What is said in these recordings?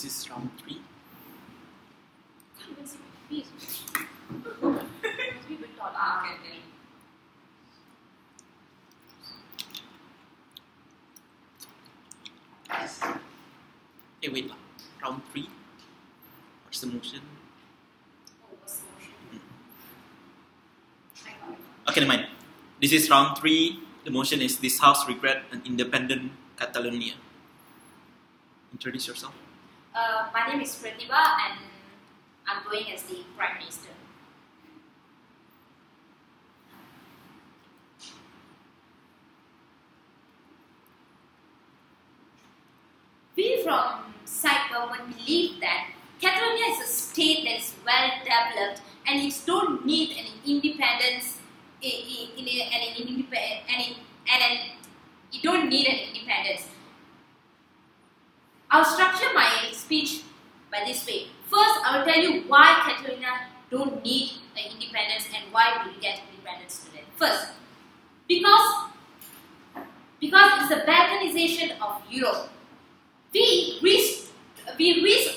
This is round 3. Okay, wait. Round 3. What's the motion? Okay, never mind. This is round 3. The motion is this house regret an independent Catalonia. Introduce yourself. My name is Pratibha and I'm going as the Prime Minister. We from side government believe that Catalonia is a state that is well developed and it don't need any independence. It don't need an independence. I'll structure my speech by this way. First, I will tell you why Catalonia don't need an independence and why we will get independence today. First, because it's the Balkanization of Europe. We risk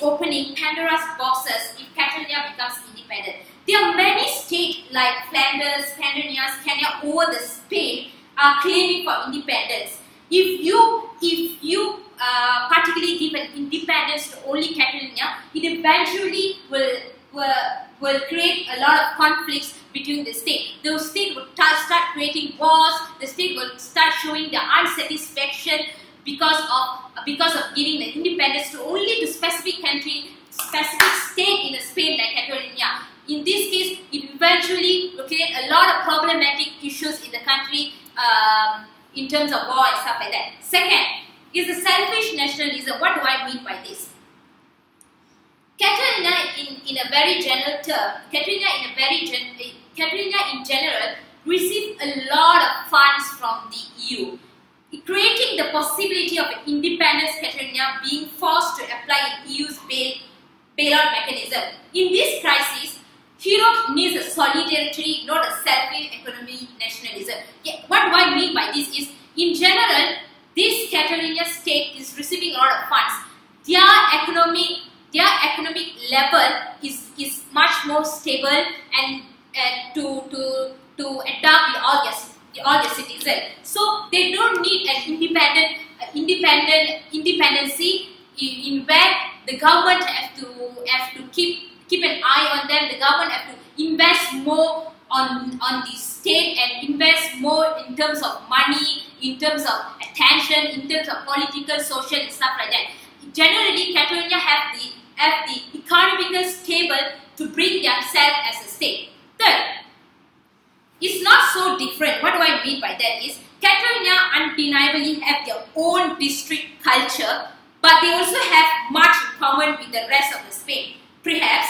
opening Pandora's boxes if Catalonia becomes independent. There are many states like Flanders, Catalonia, Kenya over the Spain are claiming for independence. If you particularly give an independence to only Catalonia, it eventually will create a lot of conflicts between the state. The state will start creating wars. The state will start showing their unsatisfaction because of giving the independence to only the specific country, specific state in Spain like Catalonia. In this case, it eventually will create a lot of problematic issues in the country in terms of war and stuff like that. Second, is a selfish nationalism. What do I mean by this? Catalonia in a very general term, Catalonia in general receives a lot of funds from the EU, creating the possibility of an independent Catalonia being forced to apply EU's bailout mechanism. In this crisis, Europe needs a solidarity, not a selfish economic nationalism. What do I mean by this is, in general, this Catalonia state is receiving a lot of funds. Their economic level is much more stable and to adapt with all their citizens. So they don't need an independency in where the government have to keep an eye on them. The government have to invest more on the state and invest more in terms of money, in terms of attention, in terms of political, social and stuff like that. Generally, Catalonia have the economical stable to bring themselves as a state. Third, it's not so different. What do I mean by that is, Catalonia undeniably have their own district culture, but they also have much in common with the rest of the Spain. Perhaps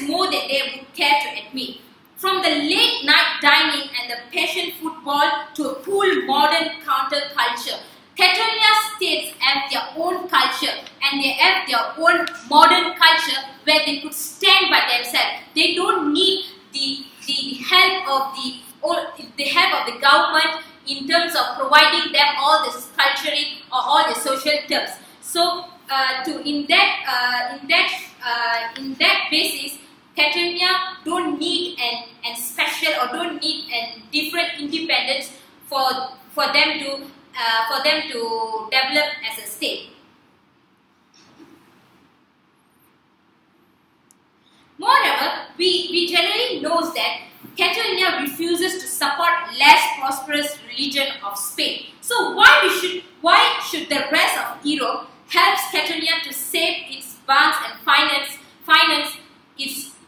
more than they would care to admit. From the late night dining and the passion football to a cool modern counterculture, Catalonia states have their own culture and they have their own modern culture where they could stand by themselves. They don't need the help of the government in terms of providing them all the cultural or all the social terms. So in that basis, Catalonia don't need an special or don't need a different independence for them to develop as a state. Moreover, we generally know that Catalonia refuses to support less prosperous religion of Spain. So why should the rest of Europe help Catalonia to save its banks and finance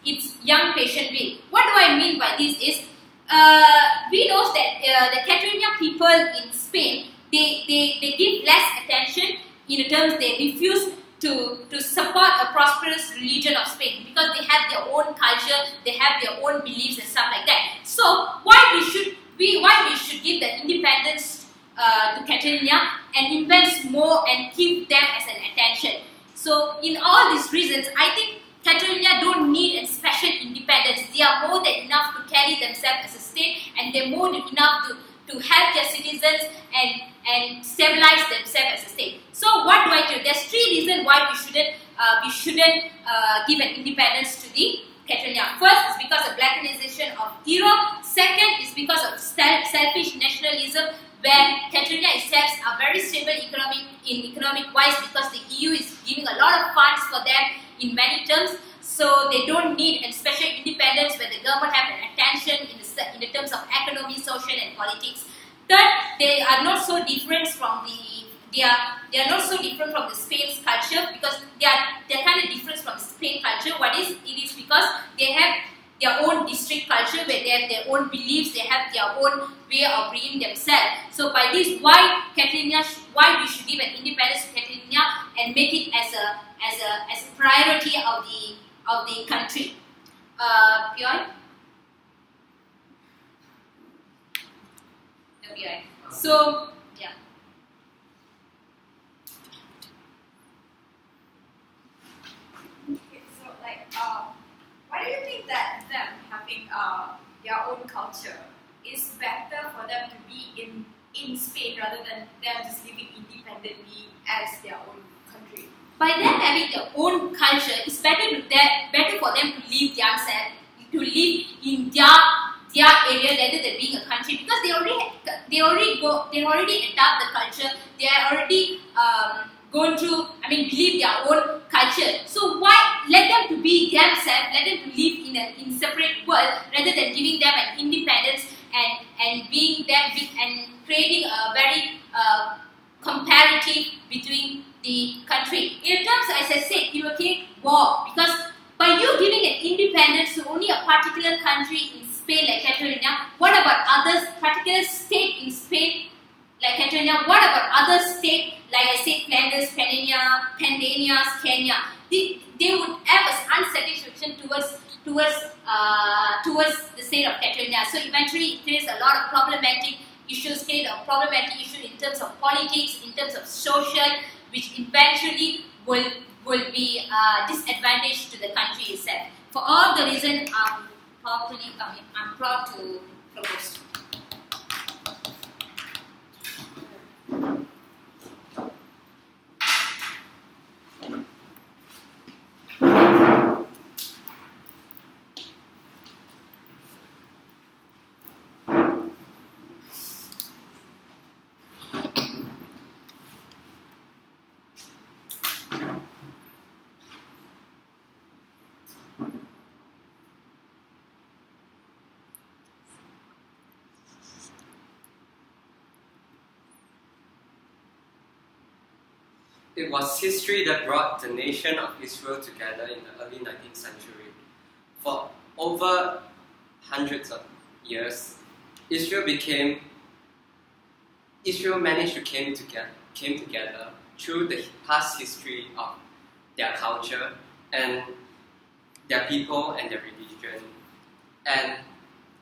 its young patient will? What do I mean by this is, we know that the Catalonia people in Spain, they give less attention in terms they refuse to support a prosperous religion of Spain because they have their own culture, they have their own beliefs and stuff like that. So why we should give the independence to Catalonia and invest more and give them as an attention. So in all these reasons, I think Catalonia don't need a special independence. They are more than enough to carry themselves as a state, and they're more than enough to help their citizens and stabilize themselves as a state. So what do I do? There's three reasons why we shouldn't give an independence to the Catalonia. First is because of balkanization of Europe. Second is because of selfish nationalism, where Catalonia itself are very stable economic wise, because the EU is giving a lot of funds for them in many terms. So they don't need, and special independence where the government have an attention in the terms of economy, social and politics. Third, they are not so different from they are not so different from the Spain's culture, because they're kind of different from the Spain culture. It is because they have their own district culture where they have their own beliefs, they have their own way of bringing themselves. So by this, why we should give an independence to Catalonia and make it as a priority of the country. Bjorn? No, Bjorn. So, yeah. Okay, so why do you think that them having their own culture is better for them to be in Spain rather than them just living independently as their own country? By them having their own culture, it's better for them to live themselves, to live in their area rather than being a country, because they already adopt the culture. They are already believe their own culture. So why let them to be themselves? Let them to live in separate world rather than giving them an independence and being them and creating a very comparative between the country. In terms, as I said, it will create war, because by you giving an independence to only a particular country in Spain like Catalonia, what about others, particular state in Spain like Catalonia? What about other states like I said, Flanders, Pennsylvania, Kenya? They would have an unsatisfaction towards the state of Catalonia. So eventually, it creates a lot of problematic issues in terms of politics, in terms of social, which eventually will be disadvantage to the country itself. For all the reasons I'm proud to propose. It was history that brought the nation of Israel together in the early 19th century. For over hundreds of years, Israel managed to came together through the past history of their culture and their people and their religion. And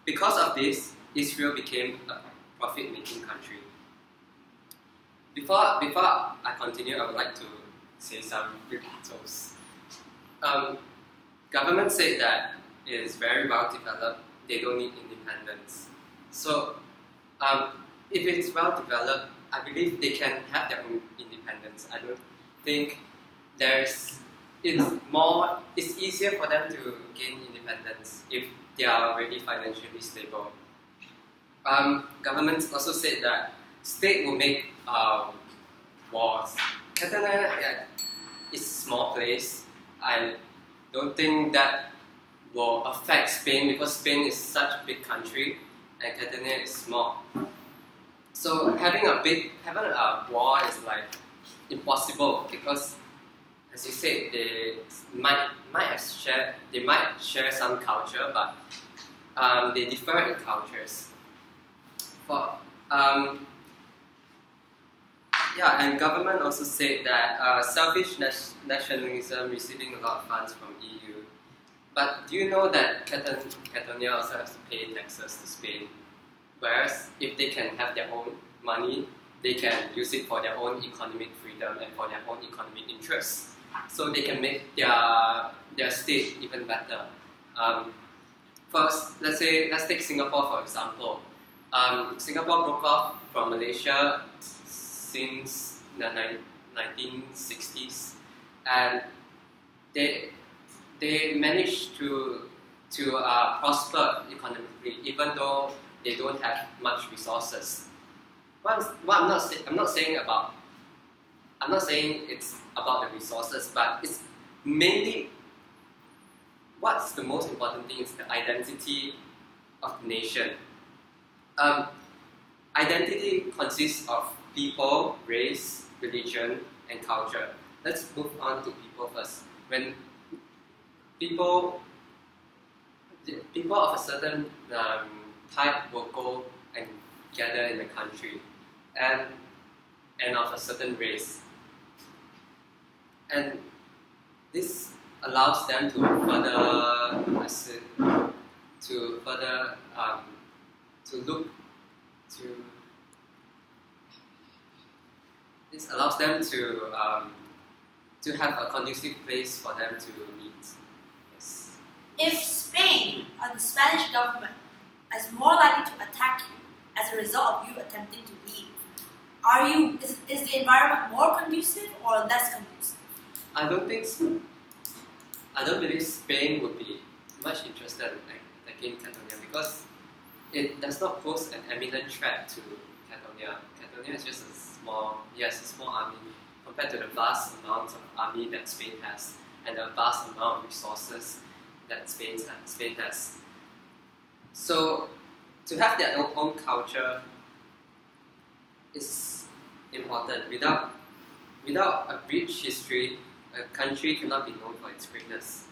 because of this, Israel became a profit-making country. Before I continue, I would like to say some rebuttals. Government said that it is very well developed, they don't need independence. So, if it's well developed, I believe they can have their own independence. I don't think it's easier for them to gain independence if they are already financially stable. Governments also said that state will make wars. Catalonia is a small place. I don't think that will affect Spain because Spain is such a big country and Catalonia is small. So having a war is like impossible because, as you said, they might share some culture, but they differ in cultures. And government also said that selfish nationalism receiving a lot of funds from EU. But do you know that Catalonia also has to pay taxes to Spain? Whereas if they can have their own money, they can use it for their own economic freedom and for their own economic interests. So they can make their state even better. First, let's take Singapore for example. Singapore broke off from Malaysia since the 1960s, and they managed to prosper economically, even though they don't have much resources. I'm not saying it's about the resources, but it's mainly what's the most important thing is the identity of the nation. Identity consists of people, race, religion, and culture. Let's move on to people first. When people of a certain type will go and gather in the country, and of a certain race, and this allows them to have a conducive place for them to meet. Yes. If Spain or the Spanish government is more likely to attack you as a result of you attempting to leave, is the environment more conducive or less conducive? I don't believe Spain would be much interested in attacking Catalonia because it does not pose an imminent threat to Catalonia. Catalonia is just a small army compared to the vast amount of army that Spain has and the vast amount of resources that Spain has. So to have their own culture is important. Without a rich history, a country cannot be known for its greatness.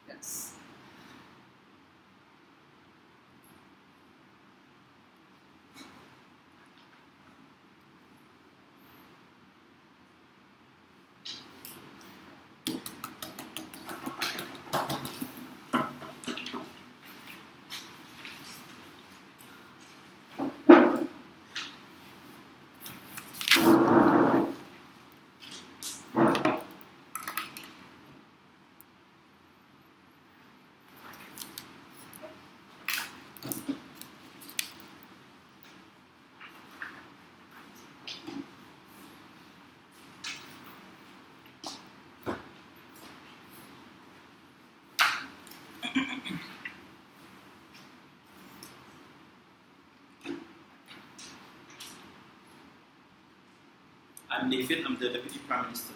Yes. I'm David, I'm the Deputy Prime Minister.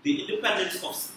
The independence of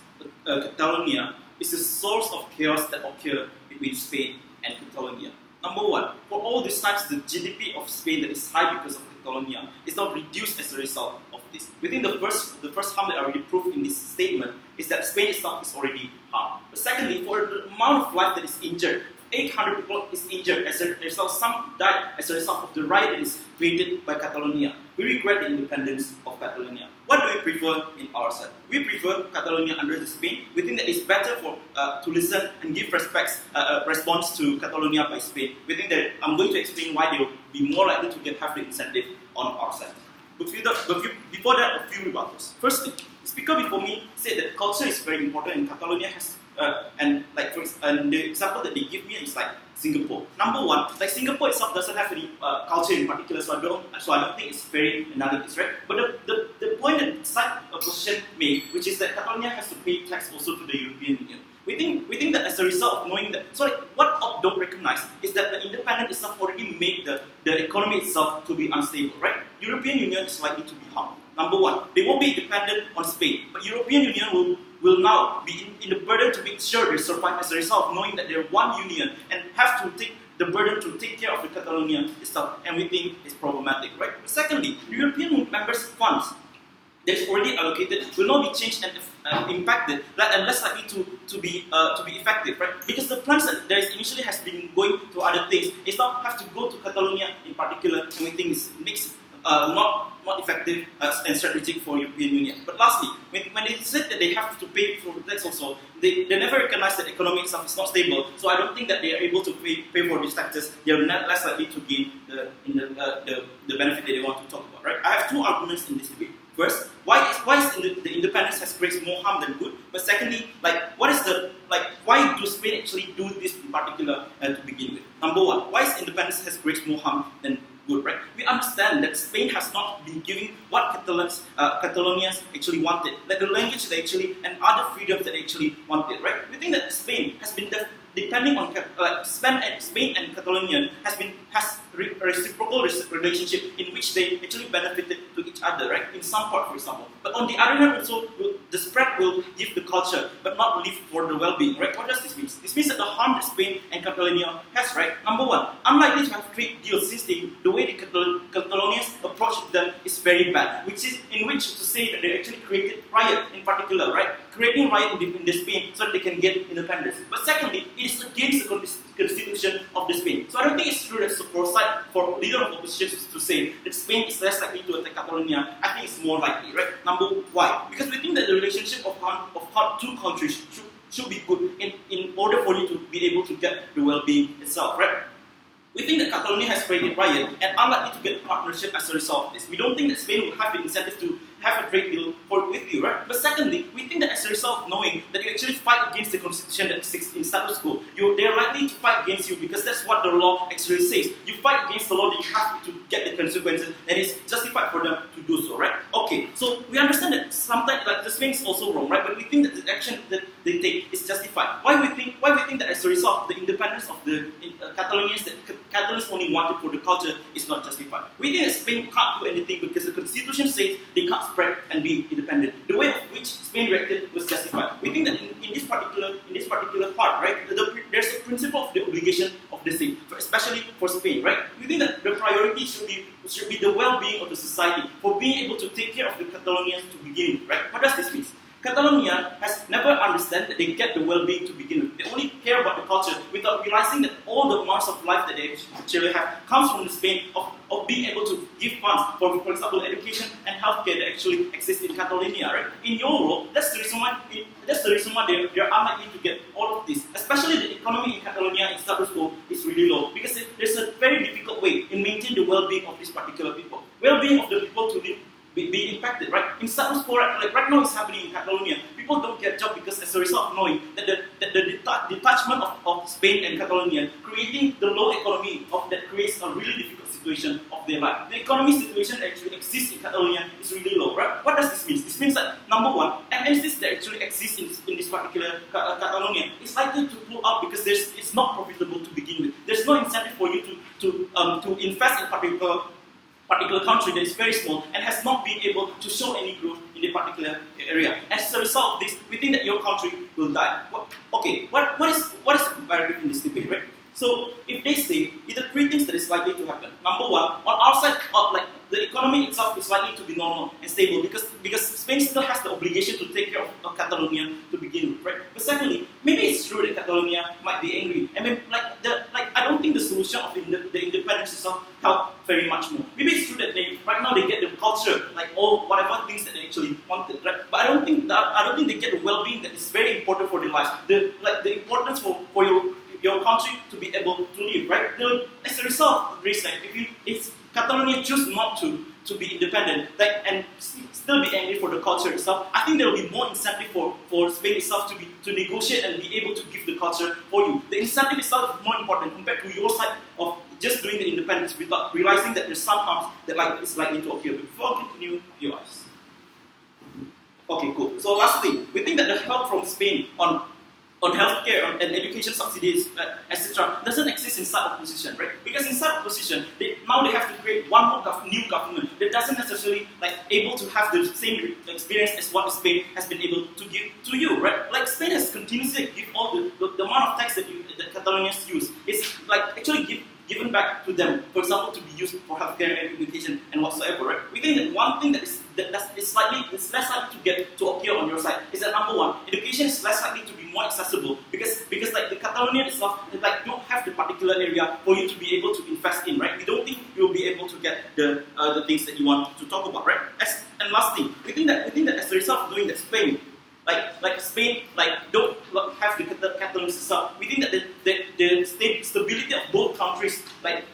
Catalonia is a source of chaos that occurred between Spain and Catalonia. Number one, for all these times, the GDP of Spain that is high because of Catalonia is not reduced as a result of this. Within the first harm that I already proved in this statement is that Spain itself is already harmed. But secondly, for the amount of life that is injured, 800 people is injured as a result, some died as a result of the riot that is created by Catalonia. We regret the independence of Catalonia. What do we prefer in our side? We prefer Catalonia under the Spain. We think that it's better to listen and give response to Catalonia by Spain. We think that I'm going to explain why they will be more likely to have the incentive on our side. But before that, a few rebuttals. Firstly, the speaker before me said that culture is very important and Catalonia has and the example that they give me is like Singapore. Number one, like Singapore itself doesn't have any culture in particular, so I don't think it's very analogous, right? But the point that side opposition made, which is that Catalonia has to pay tax also to the European Union. We think that as a result of knowing that, what OP don't recognize is that the independence itself already made the economy itself to be unstable, right? European Union is likely to be harmed. Number one, they won't be dependent on Spain, but European Union will now be in the burden to make sure they survive as a result of knowing that they're one union and have to take the burden to take care of the Catalonia stuff, and we think it's problematic, right? But secondly, European members' funds that is already allocated will not be changed and impacted and less likely to be effective, right? Because the plans that there is initially has been going to other things, it's not have to go to Catalonia in particular, and we think it makes not effective and strategic for European Union. But lastly, when they said that they have to pay for tax also, they never recognize that the economy itself is not stable, so I don't think that they are able to pay for these taxes. They are less likely to gain the benefit that they want to talk about, right? I have two arguments in this debate. First, the independence has created more harm than good? But secondly, why do Spain actually do this in particular to begin with? Number one, why is independence has created more harm than good, right? We understand that Spain has not been giving what Catalonians actually wanted, like the language they actually and other freedoms that they actually wanted, right? We think that Spain has been depending on Spain and Catalonia has reciprocal relationship in which they actually benefited to each other, right? In some part, for example. But on the other hand, also the spread will give the culture, but not live for the well-being, right? What does this mean? This means that the harm that Spain and Catalonia has, right? Number one, unlikely to have trade deals since the way the Catalonians approach them is very bad, which to say that they actually created riot in particular, right? Creating riot in the Spain so that they can get independence. But secondly, it is against the constitution of the Spain. So I don't think it's true that for leader of opposition to say that Spain is less likely to attack Catalonia. I think it's more likely, right? Number why? Because we think that the relationship of two countries should be good in order for you to be able to get the well-being itself, right? We think that Catalonia has created riot and unlikely to get partnership as a result of this. We don't think that Spain will have the incentive to have a trade deal with you, right? But secondly, we think that as a result of knowing that you actually fight against the constitution that exists in status quo, they're likely to fight against you because that's what the law actually says. You fight against the law, that you have to get the consequences, and it's justified for them to do so, right? Okay, so we understand that sometimes the Spain is also wrong, right? But we think that the action that they take is justified. Why we think that as a result of the independence of the Catalonians that Catalans only wanted for the culture is not justified. We think that Spain can't do anything because the constitution says they can't spread and be independent. The way of which Spain reacted was justified. We think that in this particular part, right, there's a principle of the obligation of the state, especially for Spain, right? We think that the priority should be the well-being of the society for being able to take care of the Catalonians to begin with, right? What does this mean? Catalonia has never understood that they get the well-being to begin with. They only care about the culture without realizing that all the amounts of life that they actually have comes from the Spain of being able to give funds for example, education and healthcare that actually exist in Catalonia, right? In your world, that's the reason why they're unlikely to get all of this. Especially the economy in Catalonia in status quo is really low because there's a very difficult way in maintaining the well-being of these particular people. Well-being of the people to live be impacted, right? In status quo, like right now it's happening in Catalonia. People don't get jobs because as a result of knowing that the detachment of Spain and Catalonia, creating the low economy that creates a really difficult situation of their life. The economy situation that actually exists in Catalonia is really low, right? What does this mean? This means that number one, MNCs that actually exist in this particular Catalonia is likely to pull out because it's not profitable to begin with. There's no incentive for you to invest in particular country that is very small and has not been able to show any growth in the particular area. As a result of this, we think that your country will die. What is the comparative in this debate, right? So if they say either three things that is likely to happen. Number one, on our side, the economy itself is likely to be normal and stable because Spain still has the obligation to take care of Catalonia to begin with, right? But secondly, maybe it's true that Catalonia might be angry. I mean, I don't think the solution of the independence itself help very much more. Maybe it's true that right now they get the culture, whatever things that they actually wanted, right? But I don't think they get the well-being that is very important for their lives. The importance for your country to be able to live, right? As a result of this, if Catalonia choose not to be independent, and still be angry for the culture itself, I think there will be more incentive for Spain itself to negotiate and be able to give the culture for you. The incentive itself is more important compared to your side of just doing the independence without realizing that there's some harms that is likely to occur. Before I continue, your eyes. Okay, cool. So last thing, we think that the help from Spain on healthcare and education subsidies, etc., doesn't exist inside opposition, right? Because inside opposition, now they have to create one more new government that doesn't necessarily able to have the same experience as what Spain has been able to give to you, right? Like Spain has continuously given all the amount of tax that Catalonians use is actually given back to them, for example, to be used for healthcare and education and whatsoever, right? We think that one thing that is less likely to occur on your side is that number one, education is less likely to be more accessible because the Catalonia itself don't have the particular area for you to be able to invest in, right? We don't think you'll be able to get the things that you want to talk about, right? And last thing, we think that as a result of doing that, Spain don't have the Catalan itself. We think that the stability of both countries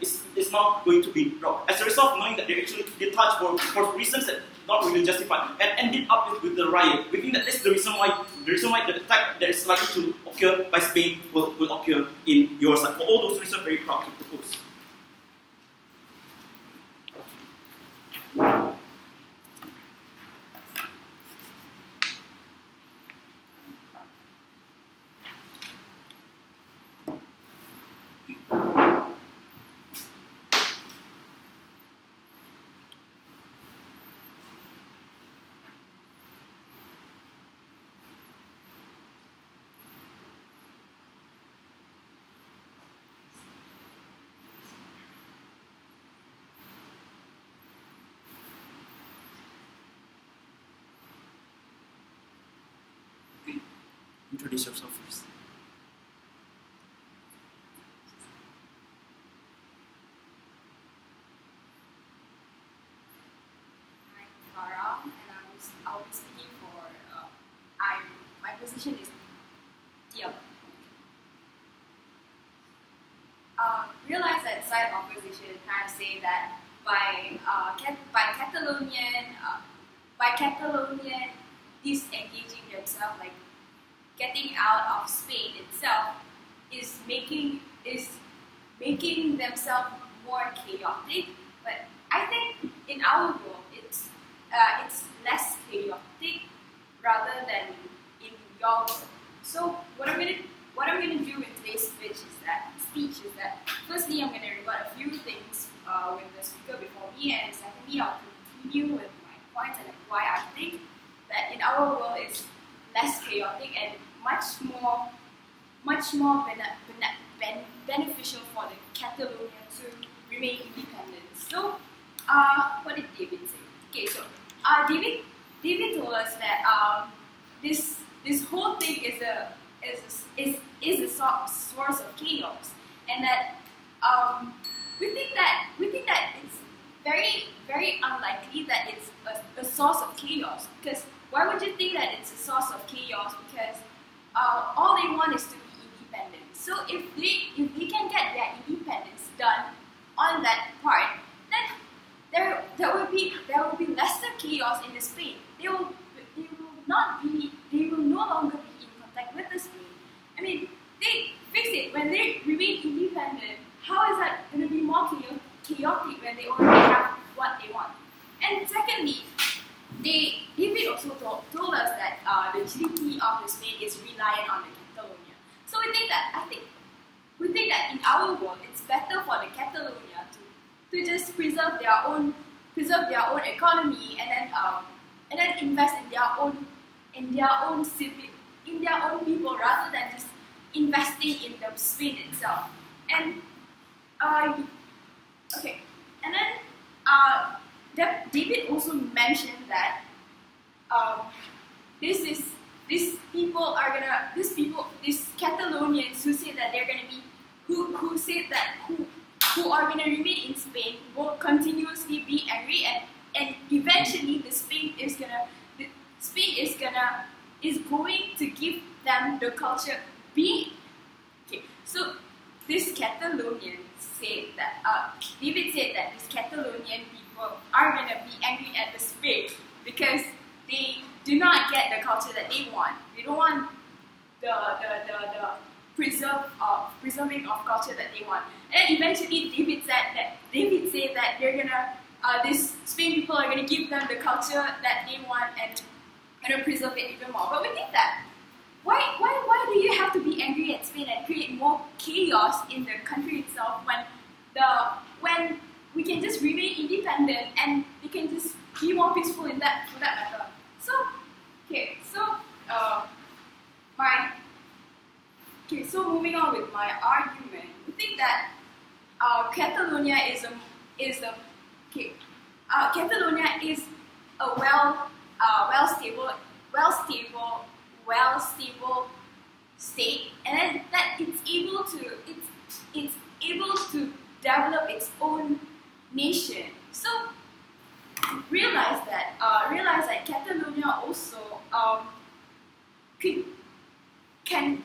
is somehow going to be wrong. As a result of knowing that they're actually detached for reasons that not really justified and ended up with the riot. We think that that's the reason why the attack that is likely to occur by Spain will occur in your side. For all those reasons, very proud to propose. Introduce yourself first. I'm Farrah, and I'll be speaking for. My position is TL. Realize that side opposition kind of say that by Catalonian disengaging themselves, like getting out of Spain itself, is making themselves more chaotic. But I think in our world, it's less chaotic rather than in your world. So what I'm gonna do in today's speech is that firstly I'm gonna rebut a few things with the speaker before me, and secondly I'll continue with my points and why I think that in our world it's less chaotic and much more beneficial for the Catalonia to remain independent. So, what did David say? Okay, so David told us that this whole thing is a source of chaos, and that we think that it's very unlikely that it's a source of chaos. Because why would you think that it's a source of chaos? Because all they want is to be independent. So if they can get their independence done on that part, then there will be lesser chaos in the Spain. They will no longer be in contact with the Spain. I mean, they fix it when they remain independent. How is that going to be more chaotic when they already have what they want? And secondly, David also told us that the GDP of the Spain is reliant on the Catalonia. So we think that in our world it's better for the Catalonia to just preserve their own economy and then invest in their own people rather than just investing in the Spain itself. And okay, and then David also mentioned that these Catalonians who say that they're gonna be who are gonna remain in Spain will continuously be angry, and eventually the Spain is going to give them the culture being. Okay, so this Catalonian said that David said that these Catalonian people are gonna be angry at the Spain because they do not get the culture that they want. They don't want the preserving of culture that they want. And eventually David said that they're gonna these Spain people are gonna give them the culture that they want and gonna preserve it even more. But we think that why do you have to be angry at Spain and create more chaos in the country itself when we can just remain independent and we can just be more peaceful for that matter. So moving on with my argument, we think that Catalonia is a well-stable state, and then that it's able to develop its own nation. So realize that Catalonia also can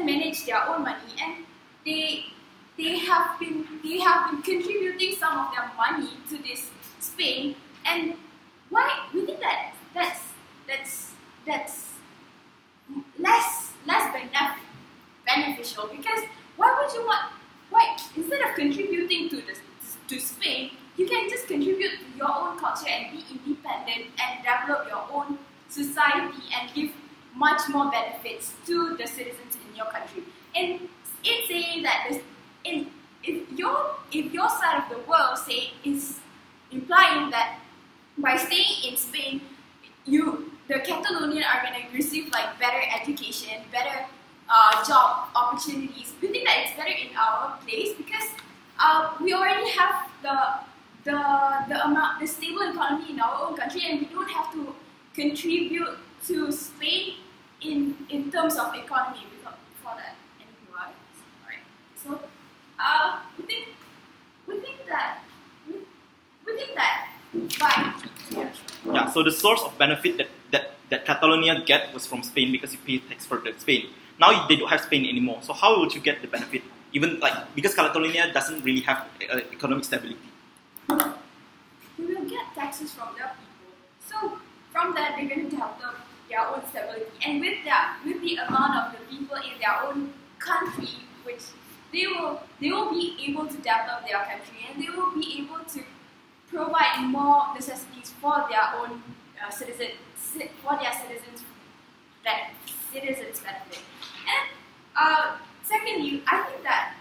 manage their own money, and they they have been contributing some of their money to this Spain, and why we think that that's less beneficial, because why instead of contributing to Spain, you can just contribute to your own culture and be independent and develop your own society and give much more benefits to the citizens in your country. And it's saying that if your side of the world is implying that by staying in Spain, the Catalonian are going to receive like better education, better job opportunities. We think that it's better in our place because we already have the stable economy in our own country, and we don't have to contribute to Spain in terms of economy for that anymore. Alright. So we think that by Yeah, so the source of benefit that Catalonia get was from Spain because you pay tax for Spain. Now they don't have Spain anymore. So how would you get the benefit? Even because Catalonia doesn't really have economic stability. we will get taxes from their people. So from that, they're going to develop their own stability, and with the amount of the people in their own country, which they will be able to develop their country, and they will be able to provide more necessities for their own citizens benefit. And secondly, I think that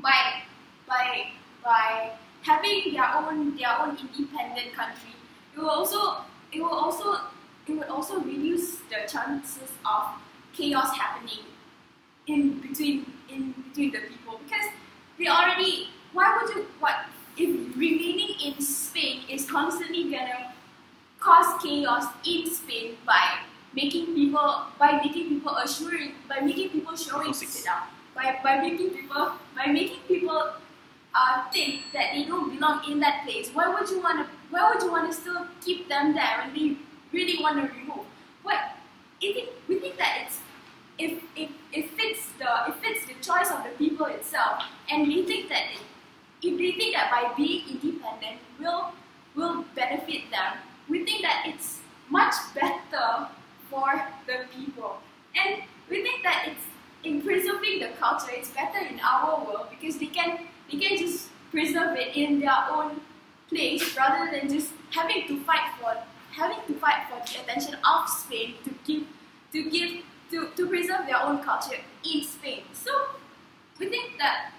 by having their own independent country, it will also reduce the chances of chaos happening in between the people, because they already if remaining in Spain is constantly gonna cause chaos in Spain by making people showing to sit down, by making people think that they don't belong in that place. Why would you want to still keep them there when they really want to remove? We think that it fits the choice of the people itself, and we think that if they think that by being independent will benefit them, we think that it's much better for the people. And we think that it's in preserving the culture, it's better in our world because they can just preserve it in their own place rather than just having to fight for the attention of Spain to preserve their own culture in Spain. So we think that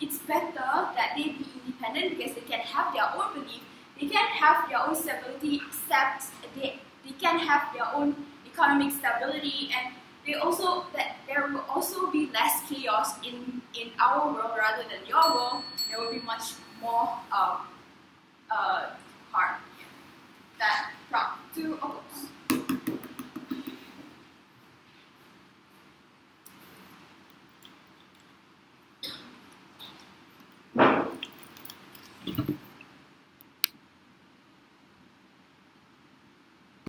it's better that they be independent because they can have their own belief, they can have their own stability, they can have their own economic stability, and there will also be less chaos in our world rather than your world. There will be much more harm that brought to